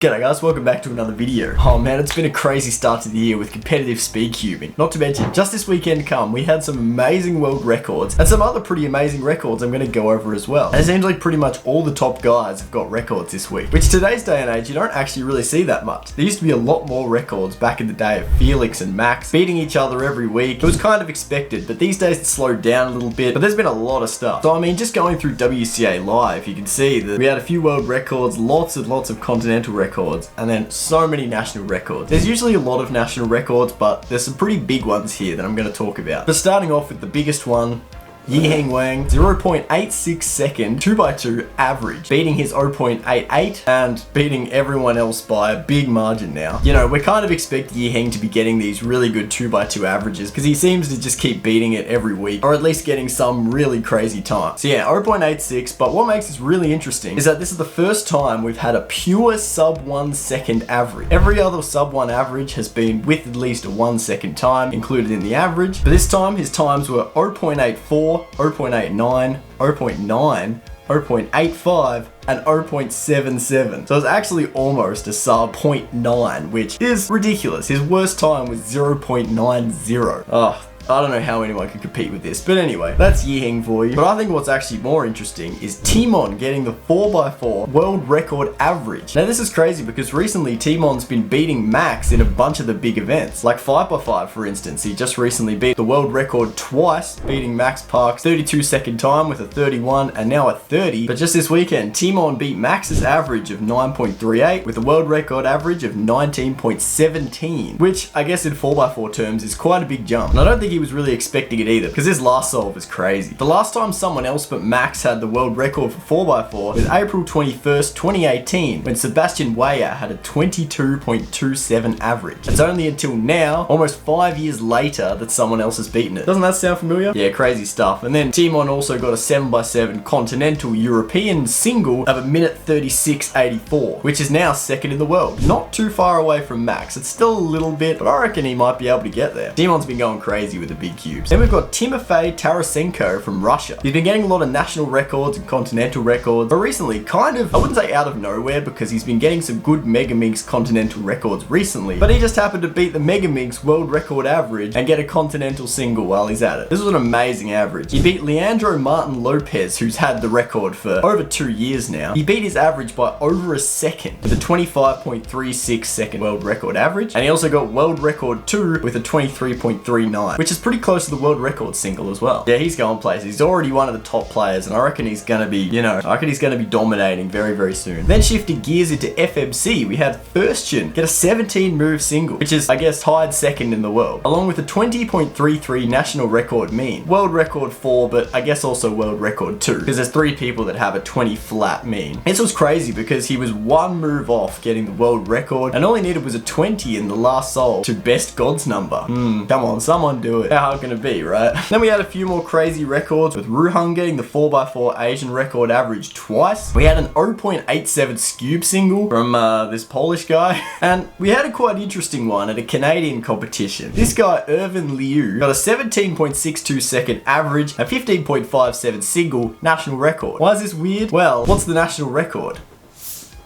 G'day guys, welcome back to another video. Oh man, it's been a crazy start to the year with competitive speed cubing. Not to mention, just this weekend we had some amazing world records and some other pretty amazing records I'm going to go over as well. And it seems like pretty much all the top guys have got records this week, which today's day and age you don't actually really see that much. There used to be a lot more records back in the day of Felix and Max beating each other every week. It was kind of expected, but these days it's slowed down a little bit, but there's been a lot of stuff. So I mean, just going through WCA Live, you can see that we had a few world records, lots of continental records, and then so many national records. There's usually a lot of national records, but there's some pretty big ones here that I'm going to talk about. But starting off with the biggest one, Yiheng Wang, 0.86 second 2x2 average, beating his 0.88 and beating everyone else by a big margin now. You know, we kind of expect Yiheng to be getting these really good 2x2 averages because he seems to just keep beating it every week, or at least getting some really crazy time. So yeah, 0.86, but what makes this really interesting is that this is the first time we've had a pure sub 1 second average. Every other sub 1 average has been with at least a 1 second time included in the average, but this time his times were 0.84, 0.89, 0.9, 0.85, and 0.77. So it's actually almost a sub 0.9, which is ridiculous. His worst time was 0.90. Oh, I don't know how anyone could compete with this, but anyway, that's Yiheng for you. But I think what's actually more interesting is Timon getting the 4x4 world record average. Now this is crazy because recently Timon's been beating Max in a bunch of the big events, like 5x5 for instance. He just recently beat the world record twice, beating Max Park's 32 second time with a 31 and now a 30. But just this weekend, Timon beat Max's average of 9.38 with a world record average of 19.17, which I guess in 4x4 terms is quite a big jump. And I don't think he was really expecting it either, because his last solve was crazy. The last time someone else but Max had the world record for 4x4 was April 21st, 2018, when Sebastian Weyer had a 22.27 average. It's only until now, almost 5 years later, that someone else has beaten it. Doesn't that sound familiar? Yeah, crazy stuff. And then Timon also got a 7x7 continental European single of a minute 36.84, which is now second in the world. Not too far away from Max. It's still a little bit, but I reckon he might be able to get there. Timon's been going crazy with the big cubes. Then we've got Timofey Tarasenko from Russia. He's been getting a lot of national records and continental records, but recently, kind of, I wouldn't say out of nowhere, because he's been getting some good Megaminx continental records recently, but he just happened to beat the Megaminx world record average and get a continental single while he's at it. This was an amazing average. He beat Leandro Martin Lopez, who's had the record for over 2 years now. He beat his average by over a second with a 25.36 second world record average, and he also got world record 2 with a 23.39, which is pretty close to the world record single as well. Yeah, he's going places. He's already one of the top players, and I reckon he's gonna be, I reckon he's gonna be dominating very, very soon. Then shifting gears into FMC, we had Furstchen get a 17 move single, which is, I guess, tied second in the world, along with a 20.33 national record mean. World record 4, but I guess also world record 2, because there's 3 people that have a 20 flat mean. This was crazy because he was 1 move off getting the world record, and all he needed was a 20 in the last solve to best God's number. Come on, someone do it. How hard can it be, right? Then we had a few more crazy records, with Ruhang getting the 4x4 Asian record average twice. We had an 0.87 Scube single from this Polish guy, and we had a quite interesting one at a Canadian competition. This guy, Irvin Liu, got a 17.62 second average, a 15.57 single national record. Why is this weird? Well, what's the national record?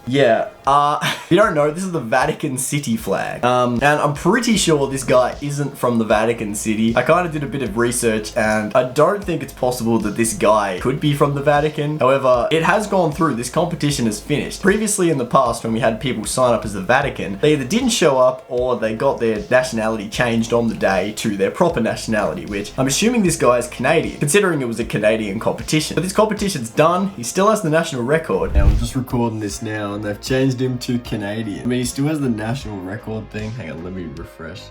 Yeah, if you don't know, this is the Vatican City flag. And I'm pretty sure this guy isn't from the Vatican City. I kind of did a bit of research, and I don't think it's possible that this guy could be from the Vatican. However, it has gone through. This competition has finished. Previously in the past, when we had people sign up as the Vatican, they either didn't show up or they got their nationality changed on the day to their proper nationality, which I'm assuming this guy is Canadian, considering it was a Canadian competition. But this competition's done. He still has the national record. Now, I'm just recording this now, and they've changed him to Canadian. I mean, he still has the national record thing. Hang on, let me refresh.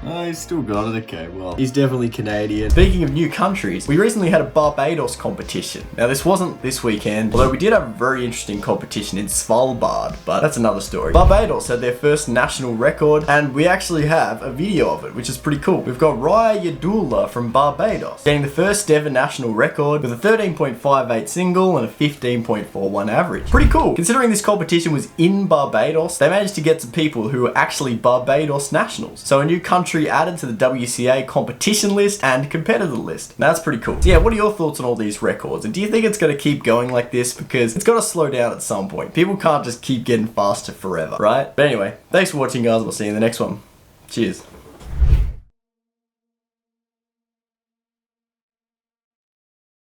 Oh, he's still got it. Okay, well, he's definitely Canadian. Speaking of new countries, we recently had a Barbados competition. Now, this wasn't this weekend, although we did have a very interesting competition in Svalbard, but that's another story. Barbados had their first national record, and we actually have a video of it, which is pretty cool. We've got Raya Yadula from Barbados getting the first ever national record with a 13.58 single and a 15.41 average. Pretty cool. Considering this competition was in Barbados, they managed to get some people who were actually Barbados nationals. So a new country country added to the WCA competition list and competitor list. That's pretty cool. So yeah, what are your thoughts on all these records? And do you think it's going to keep going like this? Because it's got to slow down at some point. People can't just keep getting faster forever, right? But anyway, thanks for watching, guys. We'll see you in the next one. Cheers.